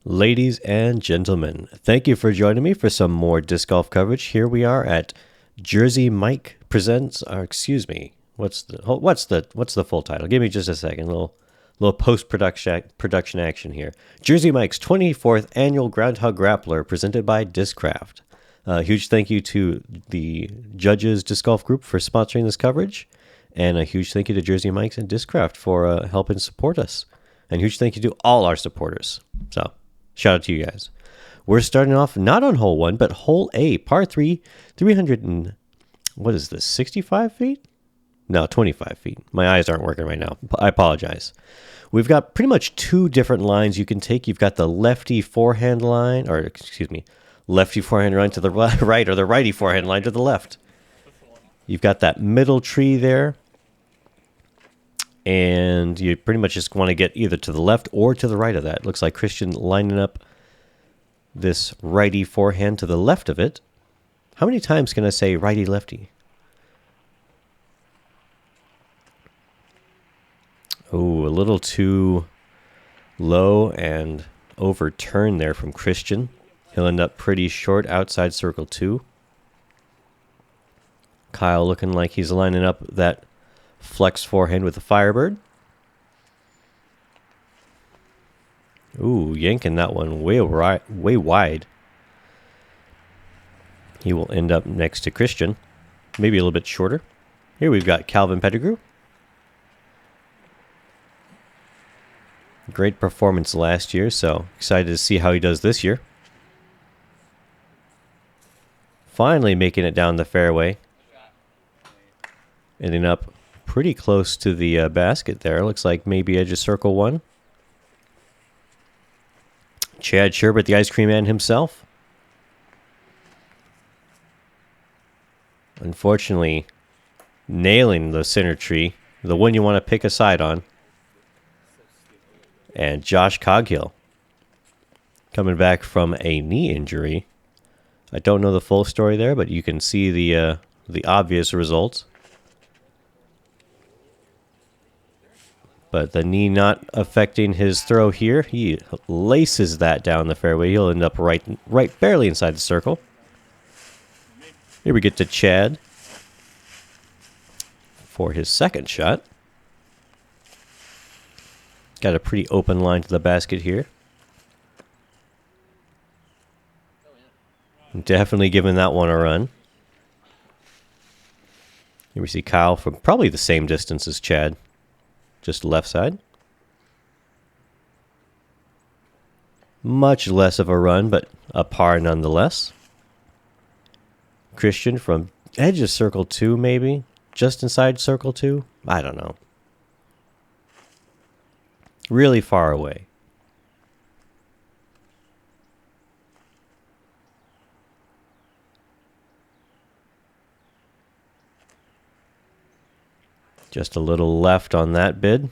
Ladies and gentlemen, thank you for joining me for some more disc golf coverage. Here we are at Jersey Mike presents. What's the full title? Give me just a second. Little post production action here. Jersey Mike's 24th annual Groundhog Grappler presented by Discraft. Huge thank you to the Judges Disc Golf Group for sponsoring this coverage, and a huge thank you to Jersey Mike's and Discraft for helping support us. And huge thank you to all our supporters. So, shout out to you guys. We're starting off not on hole 1, but hole A, par 3, 65 feet? No, 25 feet. My eyes aren't working right now. I apologize. We've got pretty much two different lines you can take. You've got the lefty forehand line, lefty forehand line to the right, or the righty forehand line to the left. You've got that middle tree there. And you pretty much just want to get either to the left or to the right of that. Looks like Christian lining up this righty forehand to the left of it. How many times can I say righty-lefty? Oh, a little too low and overturned there from Christian. He'll end up pretty short outside circle 2. Kyle looking like he's lining up that flex forehand with the Firebird. Ooh, yanking that one way wide. He will end up next to Christian. Maybe a little bit shorter. Here we've got Calvin Pettigrew. Great performance last year, so excited to see how he does this year. Finally making it down the fairway. Ending up pretty close to the basket there. Looks like maybe edge of circle 1. Chad Sherbert, the ice cream man himself. Unfortunately, nailing the center tree, the one you want to pick a side on. And Josh Coghill, coming back from a knee injury. I don't know the full story there, but you can see the obvious results. But the knee not affecting his throw here. He laces that down the fairway. He'll end up right barely inside the circle. Here we get to Chad for his second shot. Got a pretty open line to the basket here. Definitely giving that one a run. Here we see Kyle from probably the same distance as Chad. Just left side. Much less of a run, but a par nonetheless. Christian from edge of circle 2, maybe. Just inside circle 2. I don't know. Really far away. Just a little left on that bid.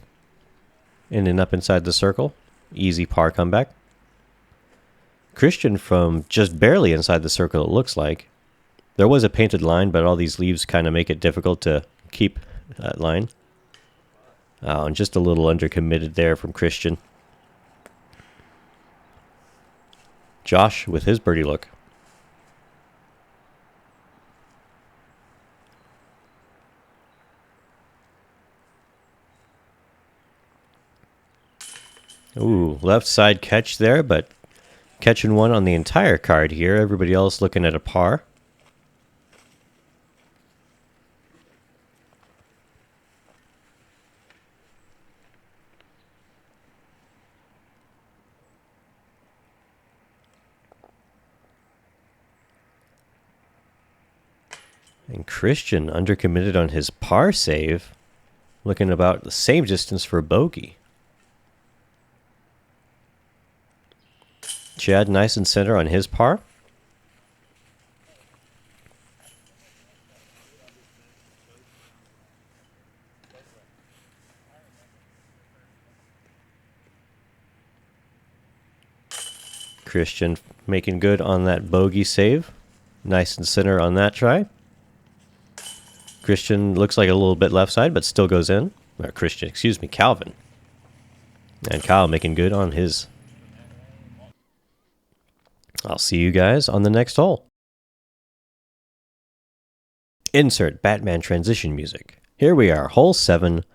Ending up inside the circle. Easy par comeback. Christian from just barely inside the circle, it looks like. There was a painted line, but all these leaves kind of make it difficult to keep that line. Oh, and just a little undercommitted there from Christian. Josh with his birdie look. Ooh, left side catch there, but catching one on the entire card here. Everybody else looking at a par. And Christian undercommitted on his par save. Looking about the same distance for bogey. Chad nice and center on his par. Christian making good on that bogey save. Nice and center on that try. Christian looks like a little bit left side, but still goes in. Calvin. And Kyle making good on his I'll see you guys on the next hole. Insert Batman transition music. Here we are, hole 7,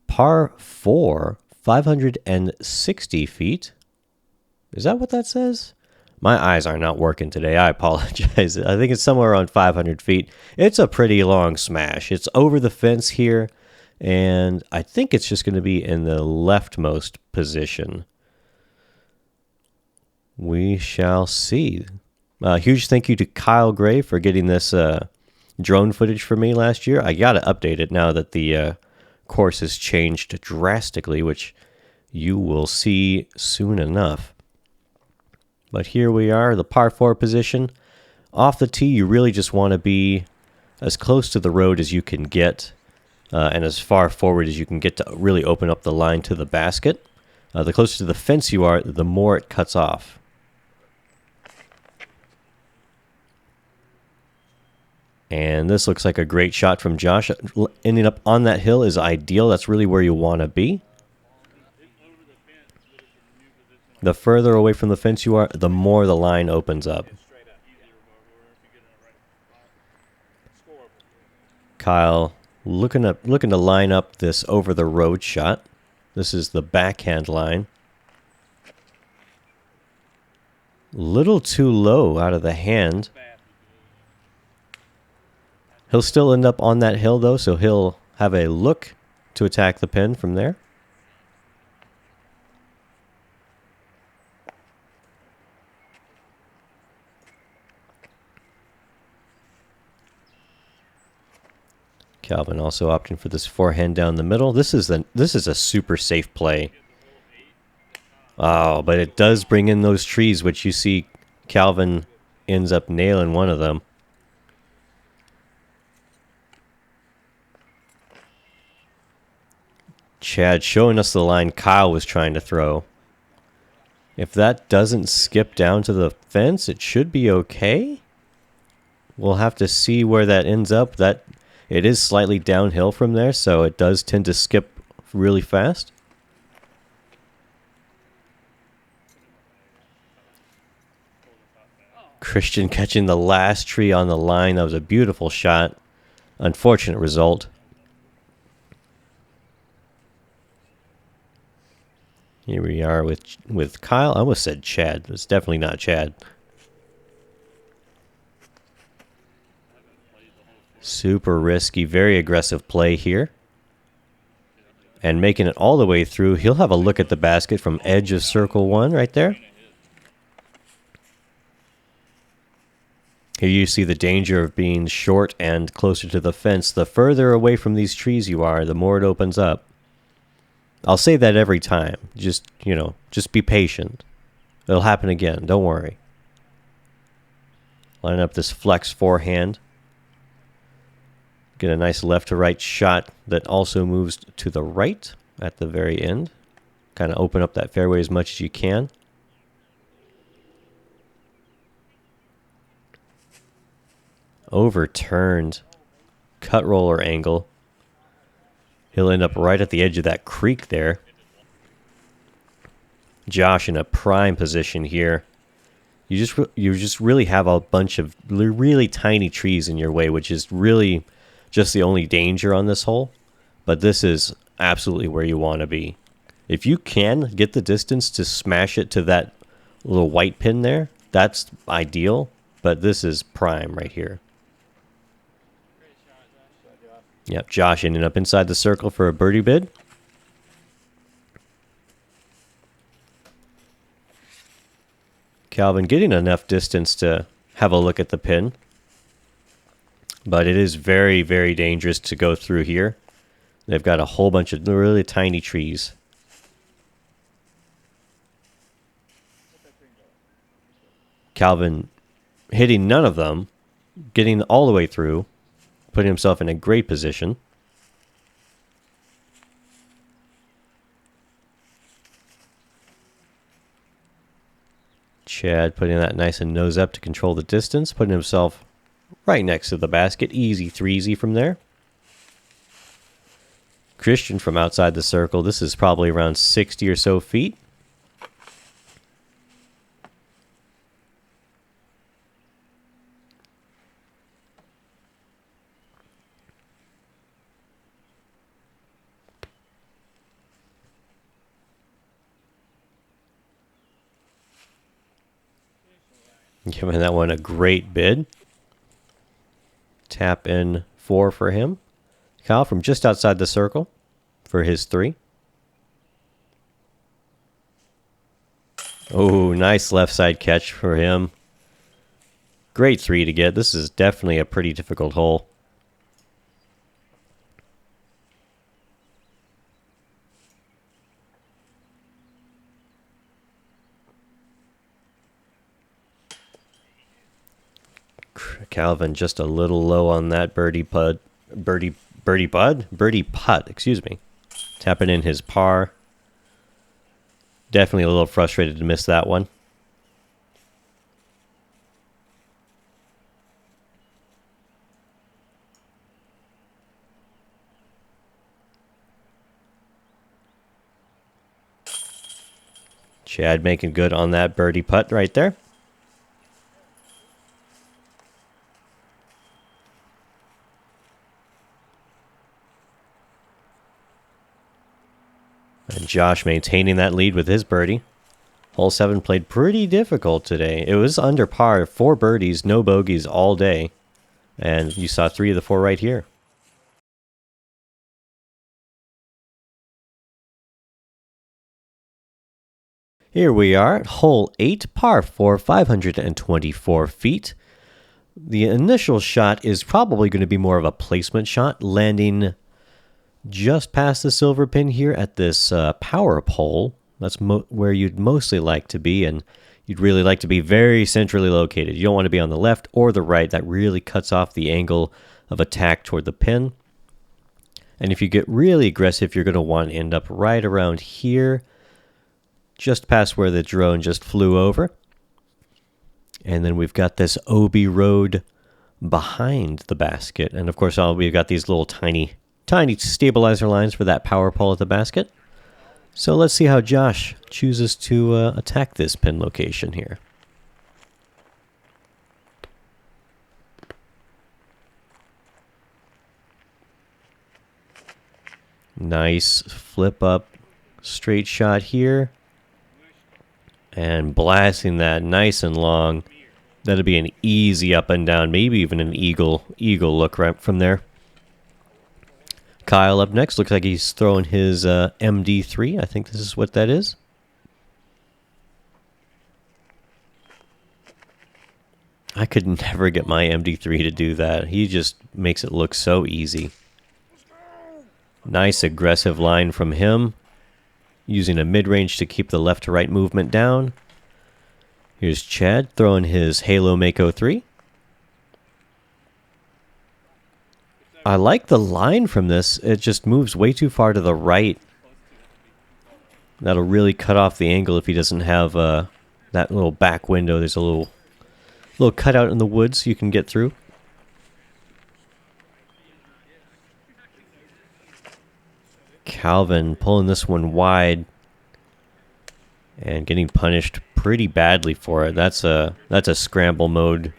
par 4, 560 feet. Is that what that says? My eyes are not working today. I apologize. I think it's somewhere around 500 feet. It's a pretty long smash. It's over the fence here, and I think it's just going to be in the leftmost position. We shall see. Huge thank you to Kyle Gray for getting this drone footage for me last year. I got to update it now that the course has changed drastically, which you will see soon enough. But here we are, the par 4 position. Off the tee, you really just want to be as close to the road as you can get, and as far forward as you can get to really open up the line to the basket. The closer to the fence you are, the more it cuts off. And this looks like a great shot from Josh. Ending up on that hill is ideal. That's really where you want to be. The further away from the fence you are, the more the line opens up. Kyle looking to line up this over the road shot. This is the backhand line. Little too low out of the hand. He'll still end up on that hill though, so he'll have a look to attack the pin from there. Calvin also opting for this forehand down the middle. This is a super safe play. Oh, but it does bring in those trees, which you see Calvin ends up nailing one of them. Chad showing us the line Kyle was trying to throw. If that doesn't skip down to the fence, it should be okay. We'll have to see where that ends up. It is slightly downhill from there, so it does tend to skip really fast. Christian catching the last tree on the line. That was a beautiful shot. Unfortunate result. Here we are with Kyle. I almost said Chad. It's definitely not Chad. Super risky, very aggressive play here. And making it all the way through. He'll have a look at the basket from edge of circle 1 right there. Here you see the danger of being short and closer to the fence. The further away from these trees you are, the more it opens up. I'll say that every time. Just be patient. It'll happen again. Don't worry. Line up this flex forehand. Get a nice left to right shot that also moves to the right at the very end. Kind of open up that fairway as much as you can. Overturned. Cut roller angle. He'll end up right at the edge of that creek there. Josh in a prime position here. You just really have a bunch of really tiny trees in your way, which is really just the only danger on this hole. But this is absolutely where you want to be. If you can get the distance to smash it to that little white pin there, that's ideal. But this is prime right here. Yep, Josh ending up inside the circle for a birdie bid. Calvin getting enough distance to have a look at the pin. But it is very, very dangerous to go through here. They've got a whole bunch of really tiny trees. Calvin hitting none of them, getting all the way through, putting himself in a great position. Chad putting that nice and nose up to control the distance, putting himself right next to the basket. Easy threesy from there. Christian from outside the circle. This is probably around 60 or so feet. Giving that one a great bid. Tap in 4 for him. Kyle from just outside the circle for his 3. Oh, nice left side catch for him. Great 3 to get. This is definitely a pretty difficult hole. Calvin just a little low on that birdie putt, excuse me. Tapping in his par. Definitely a little frustrated to miss that one. Chad making good on that birdie putt right there. And Josh maintaining that lead with his birdie. Hole 7 played pretty difficult today. It was under par, 4 birdies, no bogeys all day. And you saw 3 of the 4 right here. Here we are at hole 8, par 4, 524 feet. The initial shot is probably going to be more of a placement shot, landing just past the silver pin here at this power pole. That's where you'd mostly like to be, and you'd really like to be very centrally located. You don't want to be on the left or the right. That really cuts off the angle of attack toward the pin. And if you get really aggressive, you're going to want to end up right around here, just past where the drone just flew over. And then we've got this OB road behind the basket. And of course, we've got these little tiny stabilizer lines for that power pole at the basket. So let's see how Josh chooses to attack this pin location here. Nice flip up straight shot here. And blasting that nice and long. That'll be an easy up and down, maybe even an eagle look right from there. Kyle up next. Looks like he's throwing his MD3. I think this is what that is. I could never get my MD3 to do that. He just makes it look so easy. Nice aggressive line from him. Using a mid-range to keep the left to right movement down. Here's Chad throwing his Halo Mako 3. I like the line from this. It just moves way too far to the right. That'll really cut off the angle if he doesn't have that little back window. There's a little cutout in the woods you can get through. Calvin pulling this one wide and getting punished pretty badly for it. That's a scramble mode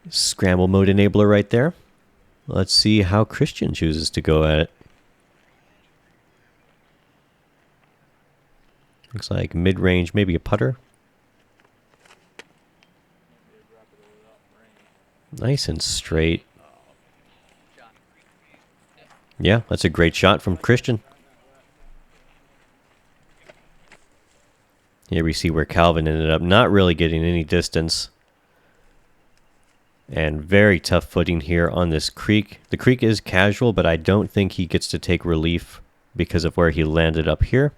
enabler right there. Let's see how Christian chooses to go at it. Looks like mid-range, maybe a putter. Nice and straight. Yeah, that's a great shot from Christian. Here we see where Calvin ended up not really getting any distance. And very tough footing here on this creek. The creek is casual, but I don't think he gets to take relief because of where he landed up here.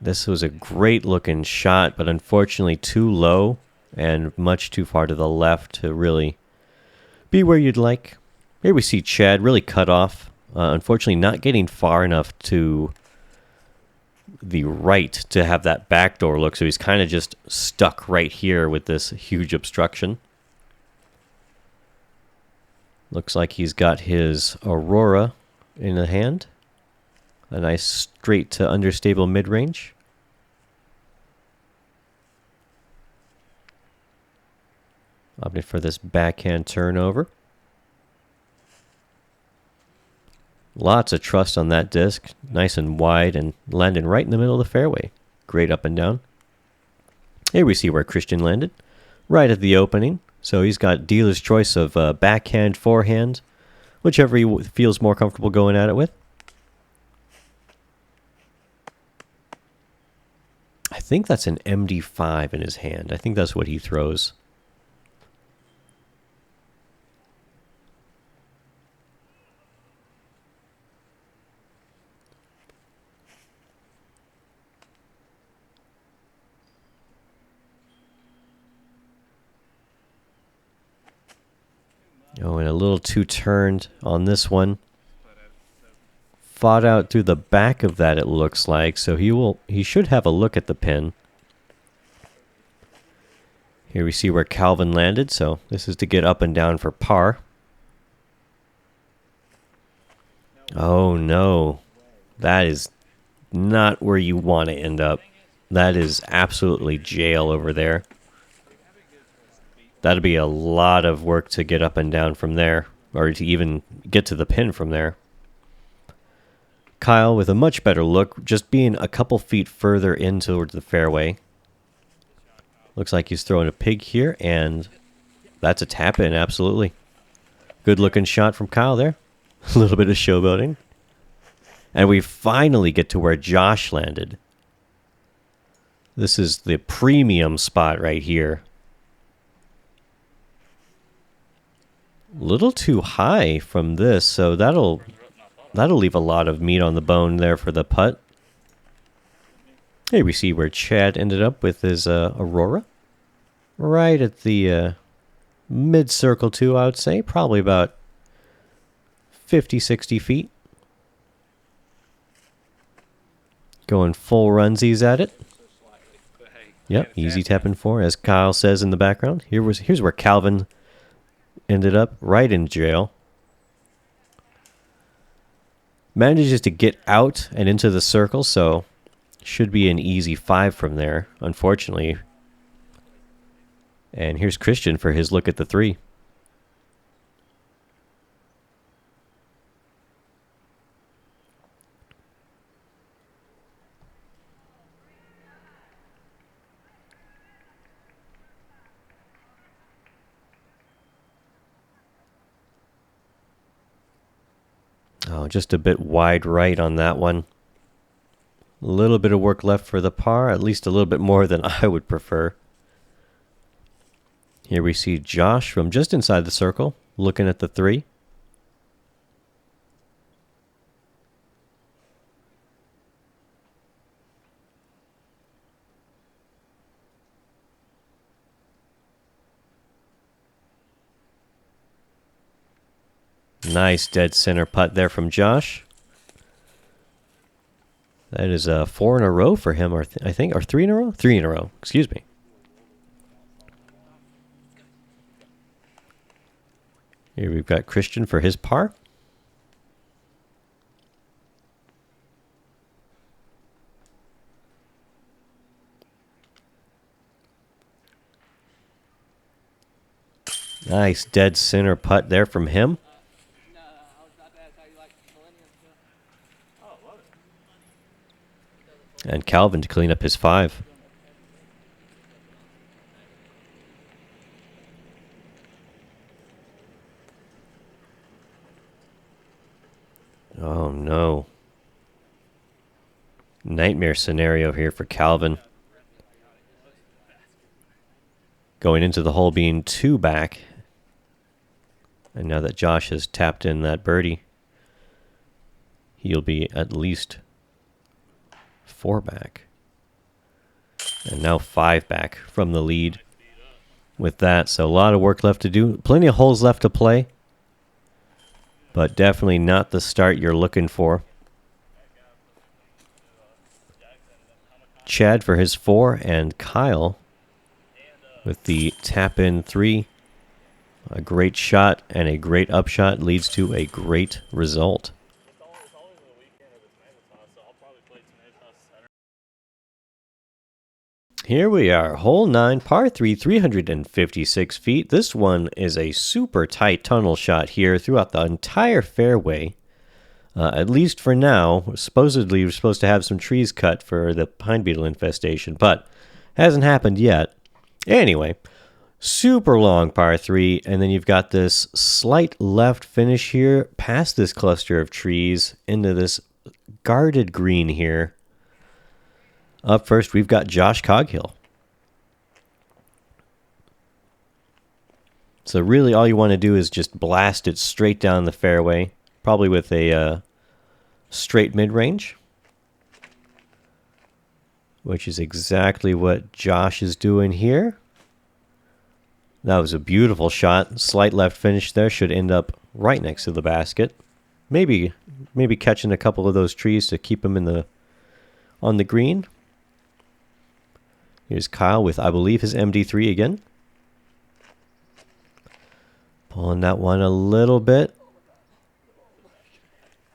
This was a great looking shot, but unfortunately too low and much too far to the left to really be where you'd like. Here we see Chad really cut off. Unfortunately not getting far enough to the right to have that backdoor look, so he's kind of just stuck right here with this huge obstruction. Looks like he's got his Aurora in the hand. A nice straight to understable mid-range. Opting for this backhand turnover. Lots of trust on that disc. Nice and wide and landing right in the middle of the fairway. Great up and down. Here we see where Christian landed. Right at the opening. So he's got dealer's choice of backhand, forehand, whichever he feels more comfortable going at it with. I think that's an MD5 in his hand. I think that's what he throws. Oh, and a little too turned on this one. Fought out through the back of that, it looks like. So he should have a look at the pin. Here we see where Calvin landed. So this is to get up and down for par. Oh no. That is not where you want to end up. That is absolutely jail over there. That'd be a lot of work to get up and down from there, or to even get to the pin from there. Kyle with a much better look, just being a couple feet further in towards the fairway. Looks like he's throwing a pig here, and that's a tap in, absolutely. Good looking shot from Kyle there. A little bit of showboating. And we finally get to where Josh landed. This is the premium spot right here. Little too high from this, so that'll leave a lot of meat on the bone there for the putt. Here we see where Chad ended up with his Aurora. Right at the mid-circle too, I would say. Probably about 50, 60 feet. Going full runsies at it. Yep, easy tapping four, as Kyle says in the background. Here's where Calvin ended up, right in jail. Manages to get out and into the circle, so should be an easy 5 from there, unfortunately. And here's Christian for his look at the 3. Oh, just a bit wide right on that one. A little bit of work left for the par, at least a little bit more than I would prefer. Here we see Josh from just inside the circle, looking at the 3. Nice dead center putt there from Josh. That is 4 in a row for him, I think, or 3 in a row? 3 in a row, excuse me. Here we've got Christian for his par. Nice dead center putt there from him. And Calvin to clean up his 5. Oh no. Nightmare scenario here for Calvin. Going into the hole being 2 back. And now that Josh has tapped in that birdie, he'll be at least 4 back. And now 5 back from the lead with that. So a lot of work left to do. Plenty of holes left to play. But definitely not the start you're looking for. Chad for his 4 and Kyle with the tap in 3. A great shot and a great upshot leads to a great result. Here we are, hole 9, par 3, 356 feet. This one is a super tight tunnel shot here throughout the entire fairway. At least for now. Supposedly, we're supposed to have some trees cut for the pine beetle infestation, but hasn't happened yet. Anyway, super long par 3, and then you've got this slight left finish here past this cluster of trees into this guarded green here. Up first, we've got Josh Coghill. So really all you want to do is just blast it straight down the fairway, probably with a straight mid-range, which is exactly what Josh is doing here. That was a beautiful shot. Slight left finish there. Should end up right next to the basket. Maybe catching a couple of those trees to keep him on the green. Here's Kyle with, I believe, his MD3 again. Pulling that one a little bit.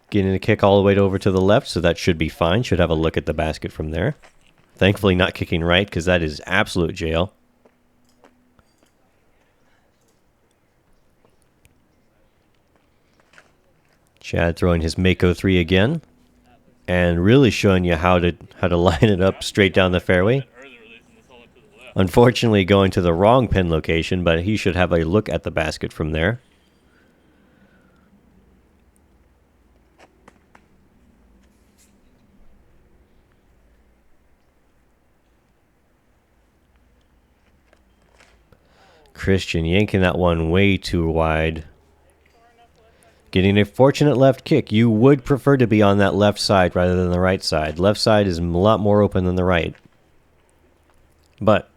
Getting a kick all the way over to the left, so that should be fine. Should have a look at the basket from there. Thankfully not kicking right, because that is absolute jail. Chad throwing his Mako 3 again. And really showing you how to line it up straight down the fairway. Unfortunately going to the wrong pin location, but he should have a look at the basket from there. Christian yanking that one way too wide. Getting a fortunate left kick. You would prefer to be on that left side rather than the right side. Left side is a lot more open than the right. But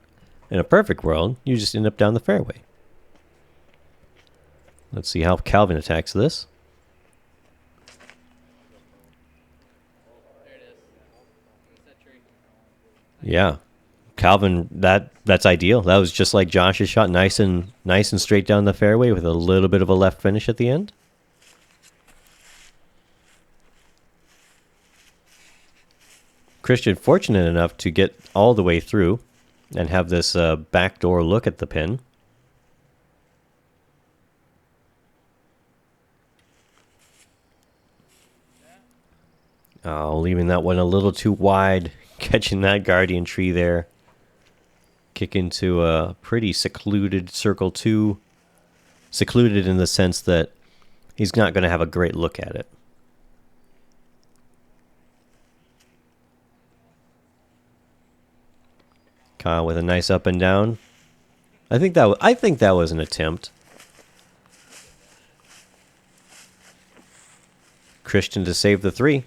in a perfect world, you just end up down the fairway. Let's see how Calvin attacks this. Yeah. Calvin, that's ideal. That was just like Josh's shot, nice and straight down the fairway with a little bit of a left finish at the end. Christian fortunate enough to get all the way through and have this backdoor look at the pin. Oh, leaving that one a little too wide, catching that guardian tree there. Kick into a pretty secluded circle 2. Secluded in the sense that he's not going to have a great look at it. Kyle with a nice up and down. I think that was an attempt. Christian to save the 3.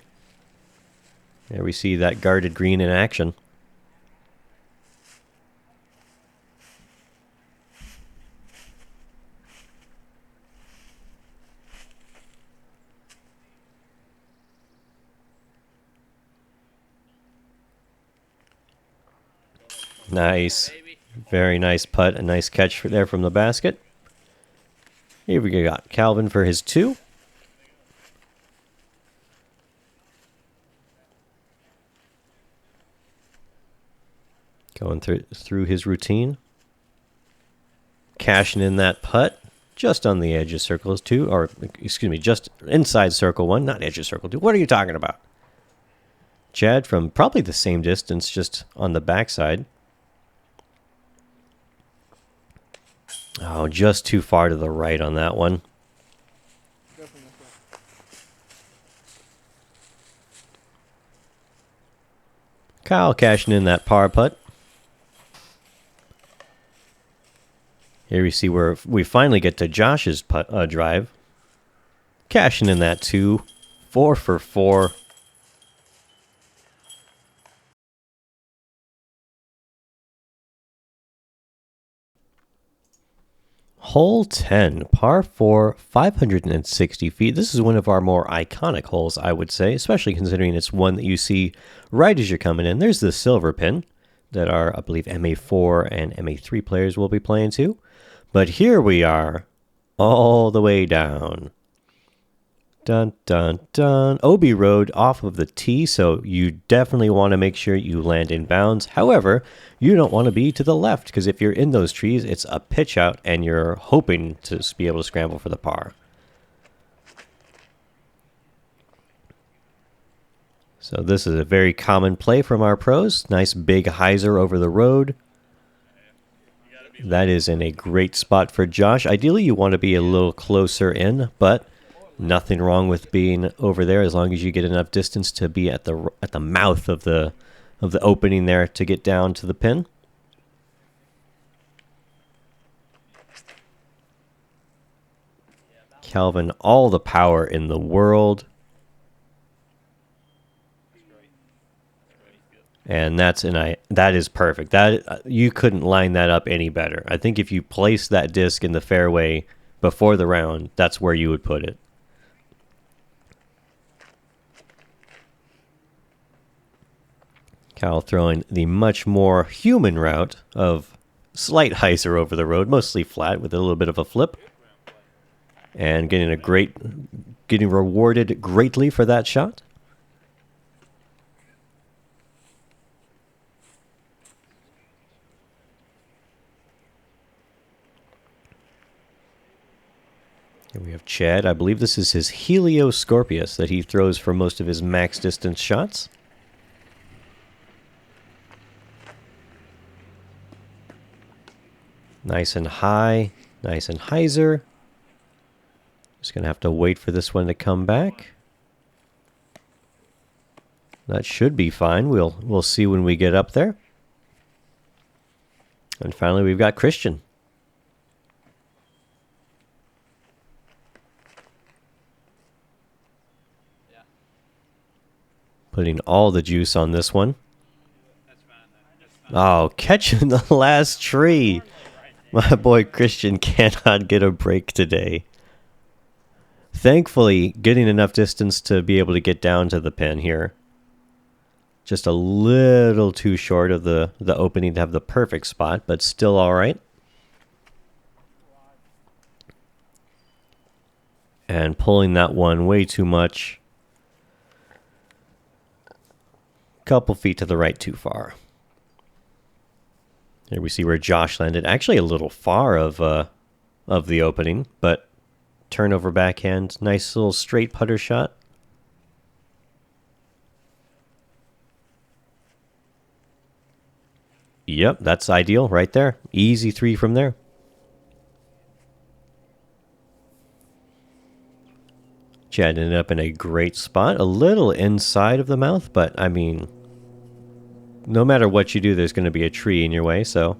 There we see that guarded green in action. Nice. Very nice putt. A nice catch there from the basket. Here we got Calvin for his 2. Going through his routine. Cashing in that putt. Just on the edge of circle 2. Or, excuse me, just inside circle 1. Not edge of circle 2. What are you talking about? Chad from probably the same distance, just on the backside. Oh, just too far to the right on that one. Kyle cashing in that par putt. Here we see where we finally get to Josh's drive. Cashing in that 2. 4 for 4. Hole 10, par 4, 560 feet. This is one of our more iconic holes, I would say, especially considering it's one that you see right as you're coming in. There's the silver pin that our, I believe, MA4 and MA3 players will be playing to. But here we are, all the way down. Dun, dun, dun. OB Road off of the tee, so you definitely want to make sure you land in bounds. However, you don't want to be to the left, because if you're in those trees, it's a pitch out, and you're hoping to be able to scramble for the par. So this is a very common play from our pros. Nice big hyzer over the road. That is in a great spot for Josh. Ideally, you want to be a little closer in, but nothing wrong with being over there as long as you get enough distance to be at the mouth of the opening there to get down to the pin. Calvin, all the power in the world. And that is perfect. That you couldn't line that up any better. I think if you place that disc in the fairway before the round, that's where you would put it. Cal throwing the much more human route of slight hyzer over the road, mostly flat with a little bit of a flip. And getting rewarded greatly for that shot. Here we have Chad. I believe this is his Helio Scorpius that he throws for most of his max distance shots. Nice and high, nice and hyzer. Just going to have to wait for this one to come back. That should be fine. We'll see when we get up there. And finally, we've got Christian. Putting all the juice on this one. Oh, catching the last tree. My boy Christian cannot get a break today. Thankfully, getting enough distance to be able to get down to the pin here. Just a little too short of the opening to have the perfect spot, but still all right. And pulling that one way too much. Couple feet to the right too far. Here we see where Josh landed. Actually a little far of the opening, but turnover backhand. Nice little straight putter shot. Yep, that's ideal right there. Easy three from there. Chad ended up in a great spot. A little inside of the mouth, but I mean, no matter what you do, there's going to be a tree in your way, so.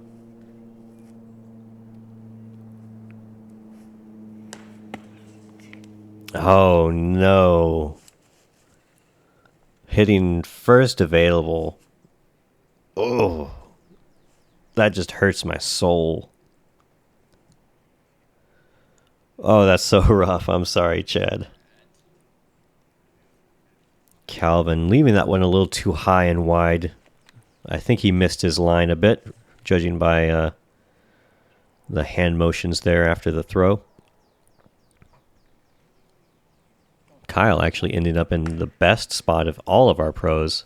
Oh, no. Hitting first available. Oh. That just hurts my soul. Oh, that's so rough. I'm sorry, Chad. Calvin leaving that one a little too high and wide. I think he missed his line a bit, judging by the hand motions there after the throw. Kyle actually ended up in the best spot of all of our pros.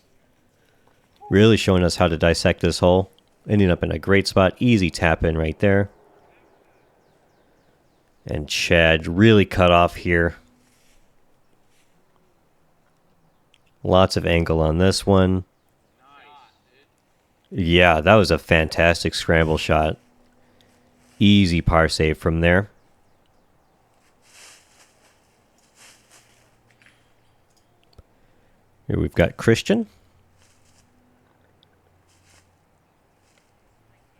Really showing us how to dissect this hole. Ending up in a great spot. Easy tap in right there. And Chad really cut off here. Lots of angle on this one. Yeah, that was a fantastic scramble shot. Easy par save from there. Here we've got Christian.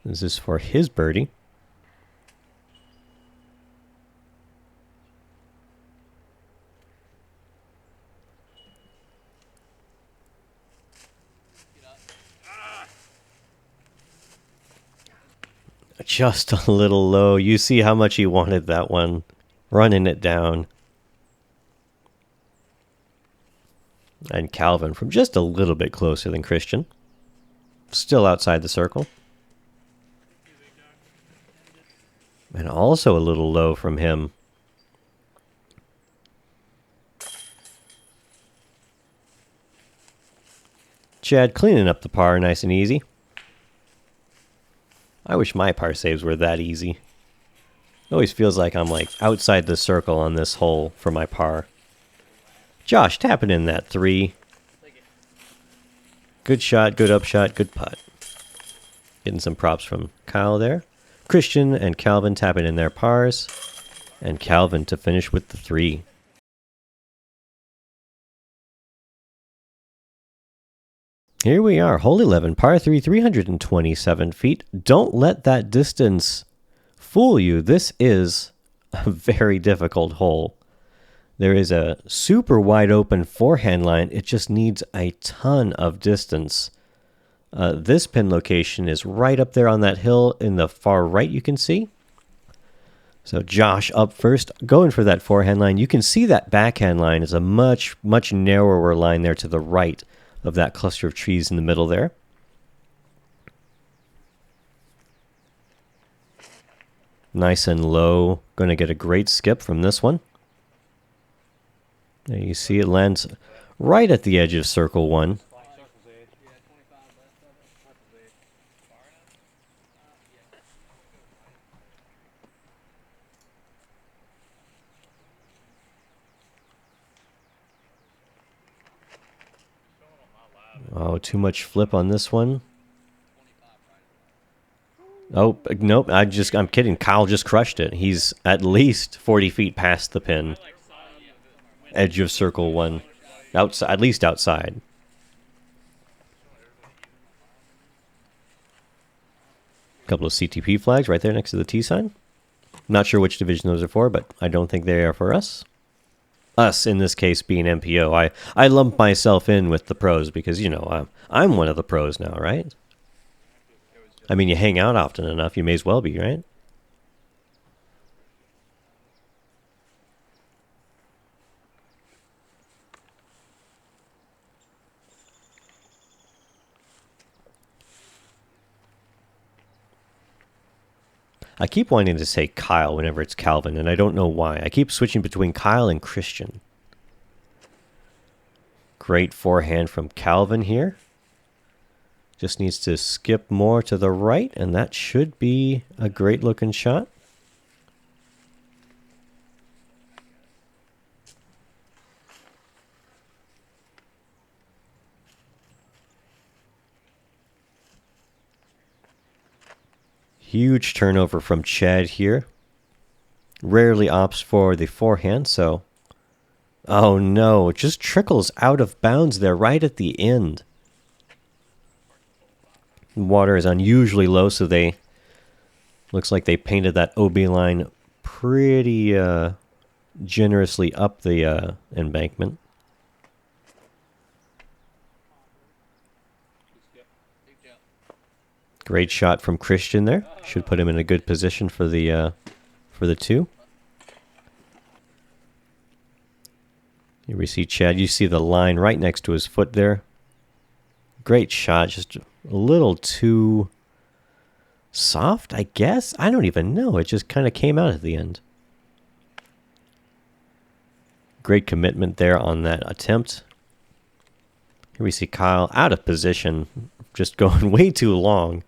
This is for his birdie. Just a little low. You see how much he wanted that one. Running it down. And Calvin from just a little bit closer than Christian. Still outside the circle. And also a little low from him. Chad cleaning up the par nice and easy. I wish my par saves were that easy. It always feels like I'm like outside the circle on this hole for my par. Josh tapping in that 3. Good shot, good upshot, good putt. Getting some props from Kyle there. Christian and Calvin tapping in their pars. And Calvin to finish with the 3. Here we are, hole 11, par 3, 327 feet. Don't let that distance fool you. This is a very difficult hole. There is a super wide open forehand line. It just needs a ton of distance. This pin location is right up there on that hill in the far right, you can see. So Josh up first, going for that forehand line. You can see that backhand line is a much, much narrower line there to the right of that cluster of trees in the middle there. Nice and low. Going to get a great skip from this one. There you see it lands right at the edge of circle 1. Oh, too much flip on this one. Oh, nope. I'm kidding. Kyle just crushed it. He's at least 40 feet past the pin. Edge of circle 1. Outside, at least outside. A couple of CTP flags right there next to the T sign. Not sure which division those are for, but I don't think they are for us. Us, in this case, being MPO. I lump myself in with the pros because, you know, I'm one of the pros now, right? I mean, you hang out often enough, you may as well be, right? I keep wanting to say Kyle whenever it's Calvin, and I don't know why. I keep switching between Kyle and Christian. Great forehand from Calvin here. Just needs to skip more to the right, and that should be a great looking shot. Huge turnover from Chad here. Rarely opts for the forehand, so... Oh no, it just trickles out of bounds there right at the end. Water is unusually low, so they... Looks like they painted that OB line pretty generously up the embankment. Great shot from Christian there. Should put him in a good position for the 2. Here we see Chad. You see the line right next to his foot there. Great shot. Just a little too soft, I guess. I don't even know. It just kind of came out at the end. Great commitment there on that attempt. Here we see Kyle out of position. Just going way too long.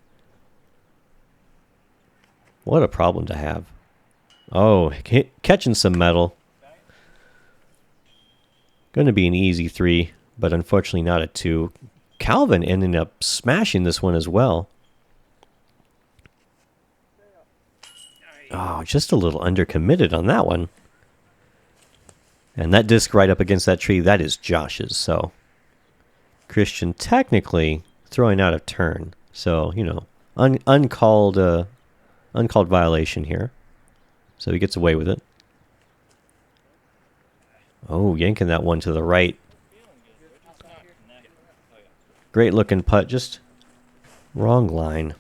What a problem to have. Oh, catching some metal. Going to be an easy 3, but unfortunately not a 2. Calvin ended up smashing this one as well. Oh, just a little undercommitted on that one. And that disc right up against that tree, that is Josh's. So Christian technically throwing out of turn. So, you know, uncalled violation here. So he gets away with it. Oh, yanking that one to the right. Great looking putt, just wrong line.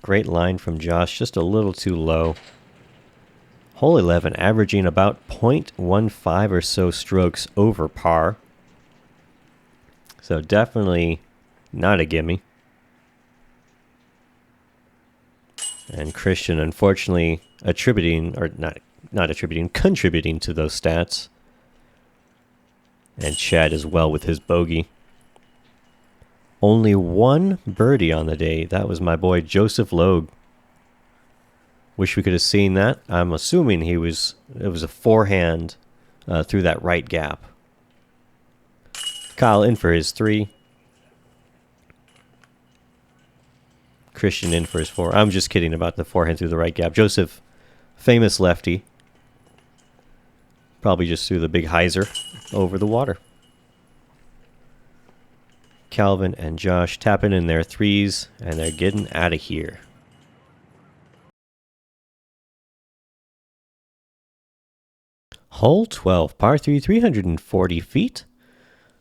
Great line from Josh, just a little too low. Hole 11, averaging about 0.15 or so strokes over par. So definitely not a gimme. And Christian, unfortunately, attributing, or not not attributing, contributing to those stats. And Chad as well with his bogey. Only one birdie on the day. That was my boy Joseph Logue. Wish we could have seen that. I'm assuming it was a forehand through that right gap. Kyle in for his 3. Christian in for his 4. I'm just kidding about the forehand through the right gap. Joseph, famous lefty. Probably just threw the big hyzer over the water. Calvin and Josh tapping in their 3s, and they're getting out of here. Hole 12, par 3, 340 feet.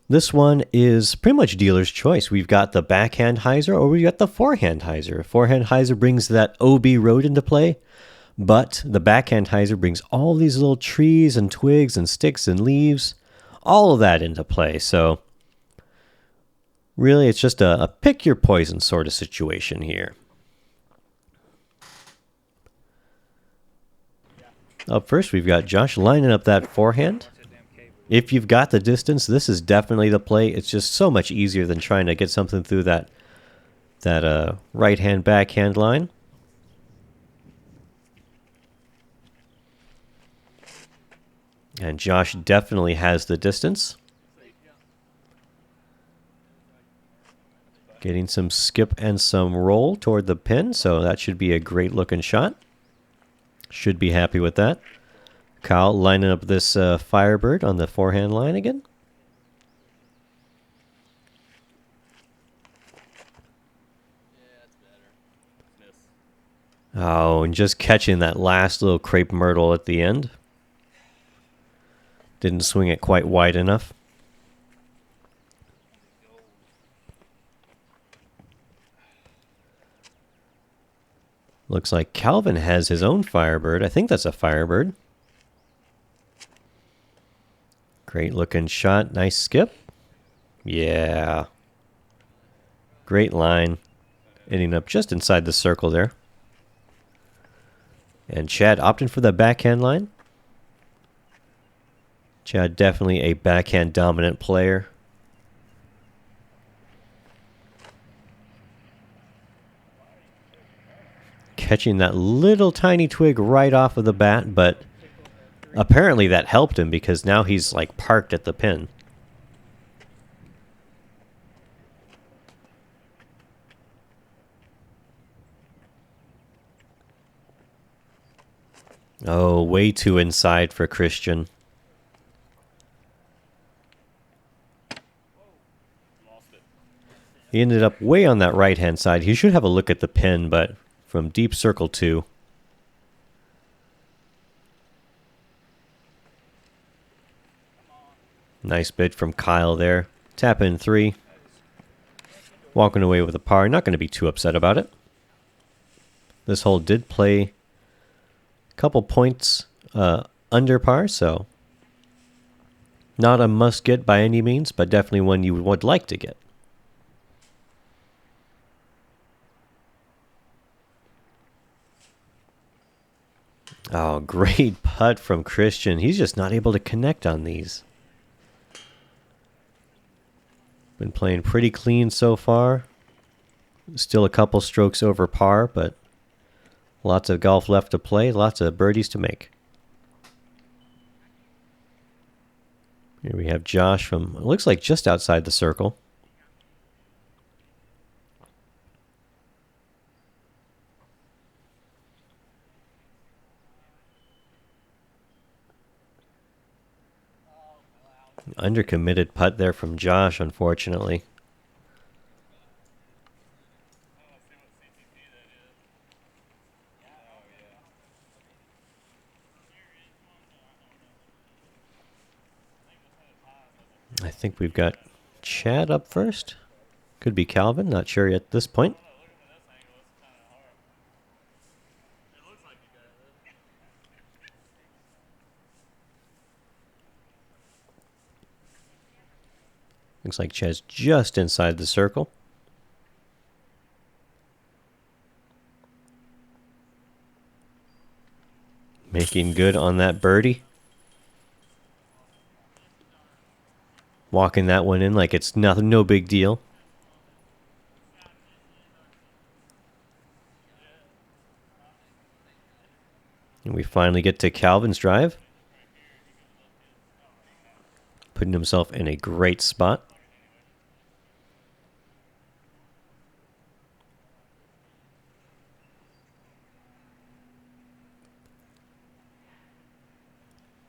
This one is pretty much dealer's choice. We've got the backhand hyzer or we've got the forehand hyzer. Forehand hyzer brings that OB road into play, but the backhand hyzer brings all these little trees and twigs and sticks and leaves, all of that into play. So really it's just a pick your poison sort of situation here. Up first, we've got Josh lining up that forehand. If you've got the distance, this is definitely the play. It's just so much easier than trying to get something through that right-hand backhand line. And Josh definitely has the distance. Getting some skip and some roll toward the pin, so that should be a great looking shot. Should be happy with that. Kyle lining up this Firebird on the forehand line again. Oh, and just catching that last little crepe myrtle at the end. Didn't swing it quite wide enough. Looks like Calvin has his own Firebird. I think that's a Firebird. Great looking shot. Nice skip. Yeah. Great line. Ending up just inside the circle there. And Chad opting for the backhand line. Chad definitely a backhand dominant player. Catching that little tiny twig right off of the bat, but apparently that helped him because now he's like parked at the pin. Oh, way too inside for Christian. He ended up way on that right-hand side. He should have a look at the pin, but from deep circle 2. Nice bid from Kyle there. Tap in 3. Walking away with a par. Not going to be too upset about it. This hole did play a couple points under par, so not a must get by any means, but definitely one you would like to get. Oh, great putt from Christian. He's just not able to connect on these. Been playing pretty clean so far. Still a couple strokes over par, but lots of golf left to play. Lots of birdies to make. Here we have Josh from, it looks like just outside the circle. Undercommitted putt there from Josh, unfortunately. I think we've got Chad up first. Could be Calvin, not sure yet at this point. Looks like Chad's just inside the circle. Looking good on that birdie. Walking that one in like it's nothing, no big deal. And we finally get to Calvin's drive. Putting himself in a great spot.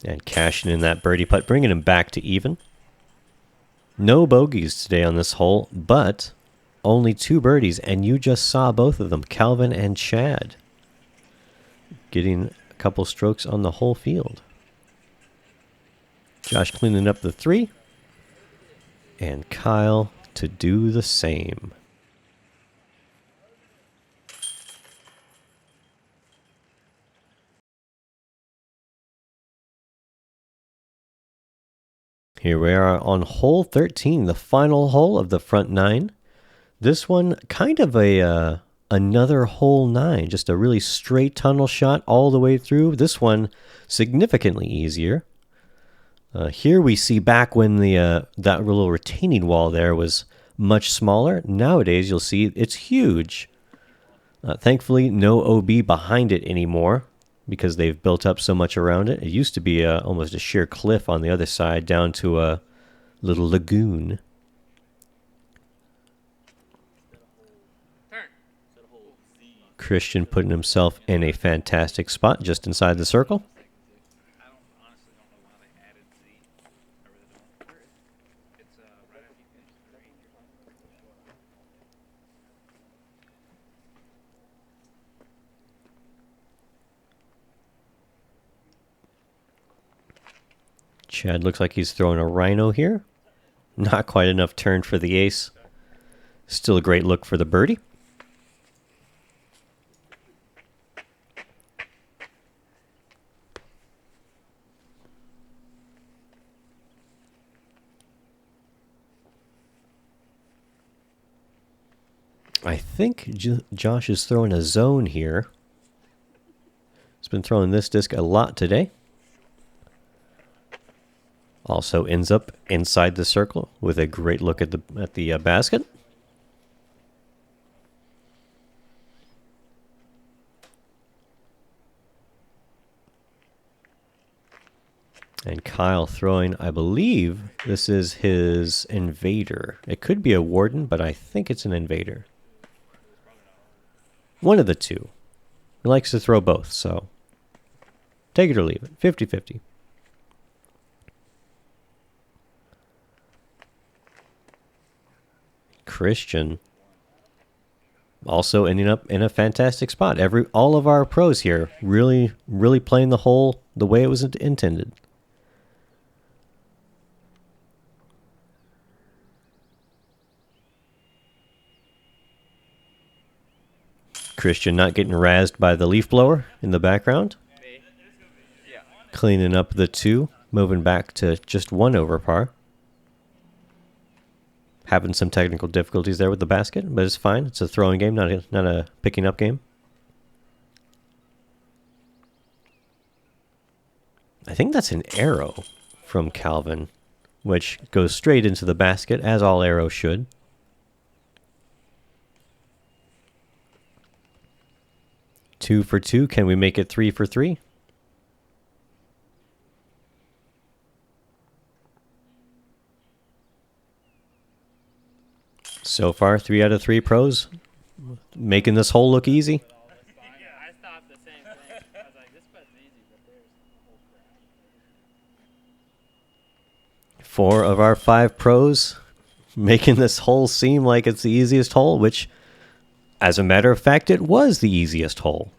And cashing in that birdie putt, bringing him back to even. No bogeys today on this hole, but only 2 birdies, and you just saw both of them, Calvin and Chad, getting a couple strokes on the whole field. Josh cleaning up the 3, and Kyle to do the same. Here we are on hole 13, the final hole of the front 9. This one kind of another hole 9, just a really straight tunnel shot all the way through. This one significantly easier. Here we see back when that little retaining wall there was much smaller. Nowadays you'll see it's huge. Thankfully no OB behind it anymore, because they've built up so much around it. It used to be almost a sheer cliff on the other side down to a little lagoon. Christian putting himself in a fantastic spot just inside the circle. Chad looks like he's throwing a rhino here. Not quite enough turn for the ace. Still a great look for the birdie. I think Josh is throwing a zone here. He's been throwing this disc a lot today. Also ends up inside the circle with a great look at the basket. And Kyle throwing, I believe this is his invader. It could be a warden, but I think it's an invader. One of the two. He likes to throw both, so take it or leave it. 50-50. Christian also ending up in a fantastic spot. All of our pros here really playing the hole the way it was intended. Christian not getting razzed by the leaf blower in the background. Cleaning up the 2, moving back to just 1 over par. Having some technical difficulties there with the basket, but it's fine. It's a throwing game, not a picking up game. I think that's an arrow from Calvin, which goes straight into the basket, as all arrows should. Two for 2. Can we make it 3 for 3? So far, 3 out of 3 pros making this hole look easy. Yeah, I thought the same thing. I was like, this putt's easy, but there's a whole crowd. 4 of our 5 pros making this hole seem like it's the easiest hole, which, as a matter of fact, it was the easiest hole.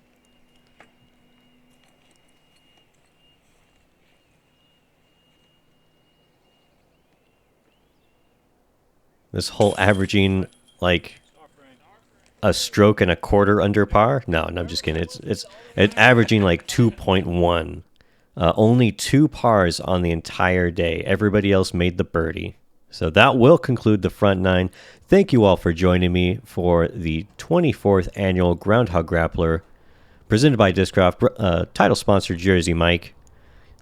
This hole averaging like a stroke and a quarter under par. No, I'm just kidding. It's averaging like 2.1. Only 2 pars on the entire day. Everybody else made the birdie. So that will conclude the front 9. Thank you all for joining me for the 24th annual Groundhog Grappler presented by Discraft, title sponsor Jersey Mike.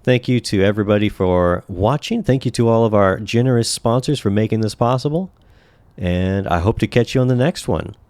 Thank you to everybody for watching. Thank you to all of our generous sponsors for making this possible. And I hope to catch you on the next one.